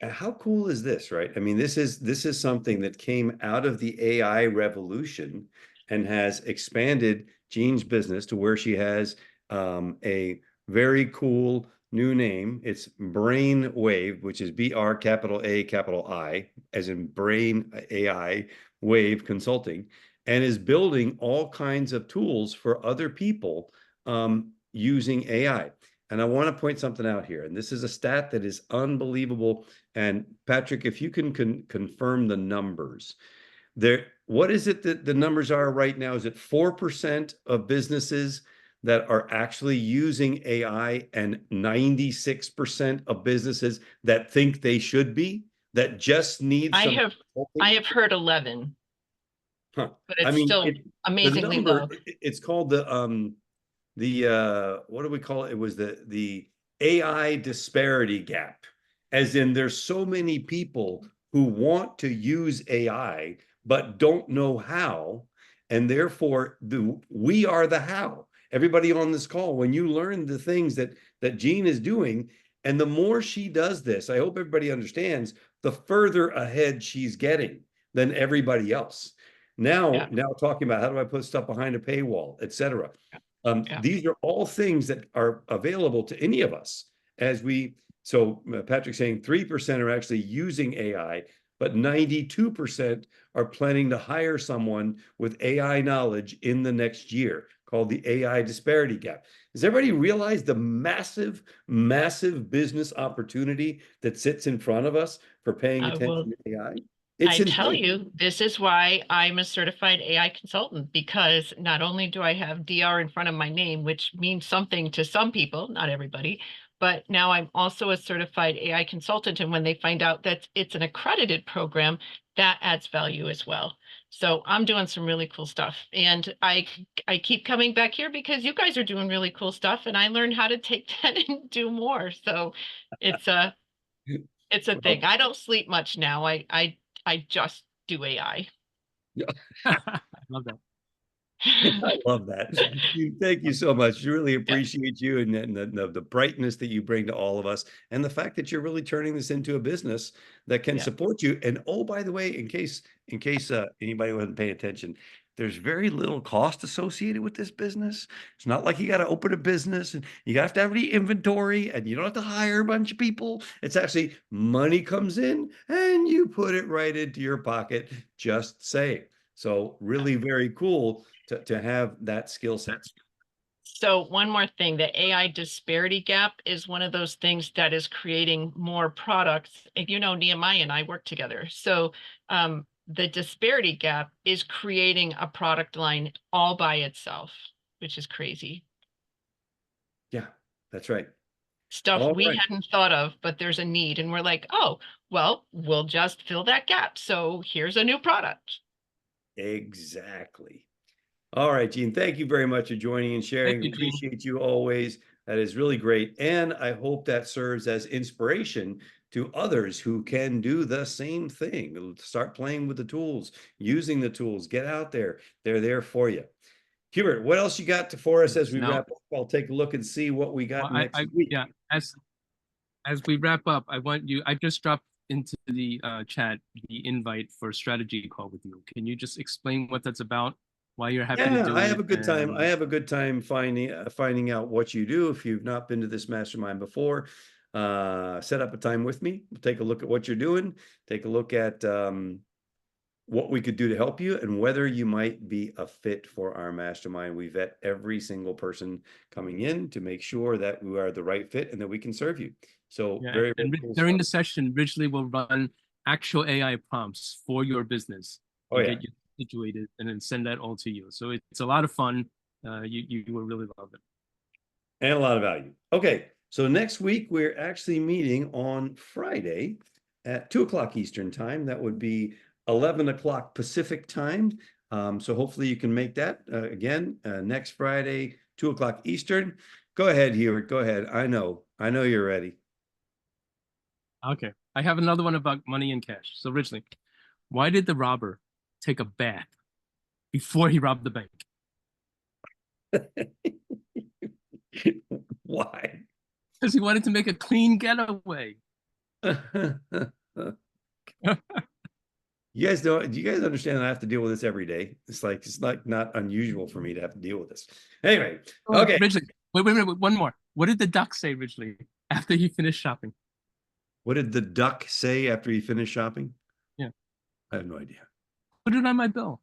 How cool is this, right? I mean, this is something that came out of the AI revolution and has expanded Jean's business to where she has a very cool new name. It's Brainwave, which is BR capital A capital I, as in Brain AI Wave Consulting, and is building all kinds of tools for other people using AI. And I want to point something out here. And this is a stat that is unbelievable. And Patrick, if you can confirm the numbers there, what is it that the numbers are right now? Is it 4% of businesses that are actually using AI and 96% of businesses that think they should be, that just need some I have heard 11. Huh. But it's still amazingly low. It's called the what do we call it? It was the AI disparity gap, as in there's so many people who want to use AI but don't know how, and therefore we are the how. Everybody on this call, when you learn the things that Jean is doing, and the more she does this, I hope everybody understands, the further ahead she's getting than everybody else. Now talking about how do I put stuff behind a paywall, et cetera. These are all things that are available to any of us so Patrick's saying 3% are actually using AI, but 92% are planning to hire someone with AI knowledge in the next year, called the AI disparity gap. Does everybody realize the massive, massive business opportunity that sits in front of us for paying attention to AI? I tell you, this is why I'm a certified AI consultant, because not only do I have DR in front of my name, which means something to some people, not everybody, but now I'm also a certified AI consultant. And when they find out that it's an accredited program, that adds value as well. So I'm doing some really cool stuff. And I keep coming back here because you guys are doing really cool stuff. And I learned how to take that and do more. So it's a thing. I don't sleep much now. I just do AI. I love that. I love that. Thank you so much. Really appreciate you and the brightness that you bring to all of us, and the fact that you're really turning this into a business that can support you. And oh, by the way, in case anybody wasn't paying attention, there's very little cost associated with this business. It's not like you got to open a business and you have to have any inventory and you don't have to hire a bunch of people. It's actually money comes in and you put it right into your pocket. Just say. So really very cool to have that skill set. So one more thing, the AI disparity gap is one of those things that is creating more products. If you know, Nehemiah and I work together. So the disparity gap is creating a product line all by itself, which is crazy. Yeah, that's right. Stuff All we right. hadn't thought of, but there's a need. And we're like, oh, well, we'll just fill that gap. So here's a new product. Exactly. All right, Gene, thank you very much for joining and sharing. you, Gene. Appreciate you always. That is really great. And I hope that serves as inspiration to others who can do the same thing. Start playing with the tools, using the tools, get out there. They're there for you. Hubert, what else you got for us as we Now- wrap up? I'll take a look and see what we got Well, next week. yeah, as we wrap up, I just dropped into the chat the invite for a strategy call with you. Can you just explain what that's about? Why you're happy to Yeah, do I it? have a good time. and- I have a good time finding out what you do. If you've not been to this mastermind before, set up a time with me. We'll take a look at what you're doing, take a look at what we could do to help you and whether you might be a fit for our mastermind. We vet every single person coming in to make sure that we are the right fit and that we can serve you. So Yeah, very, and very cool during the stuff. session, Ridgely will run actual AI prompts for your business. Oh, and yeah. Get you situated and then send that all to you. So it's a lot of fun. You will really love it. And a lot of value. Okay, so next week we're actually meeting on Friday at 2 o'clock Eastern time. That would be 11 o'clock Pacific time. So hopefully you can make that again next Friday, 2 o'clock Eastern. Go ahead, Hubert. Go ahead. I know you're ready. Okay, I have another one about money and cash. So Ridgely, why did the robber take a bath before he robbed the bank? Why? Because he wanted to make a clean getaway. You guys do you guys understand that I have to deal with this every day? It's like not unusual for me to have to deal with this. Anyway, okay. Ridgely, wait, one more. What did the duck say, Ridgely, after he finished shopping? What did the duck say after he finished shopping? Yeah. I have no idea. Put it on my bill.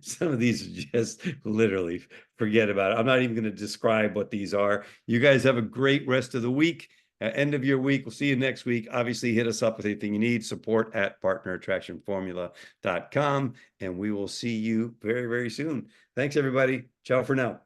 Some of these are just literally forget about it. I'm not even going to describe what these are. You guys have a great rest of the week. End of your week. We'll see you next week. Obviously, hit us up with anything you need. support@partnerattractionformula.com. And we will see you very, very soon. Thanks, everybody. Ciao for now.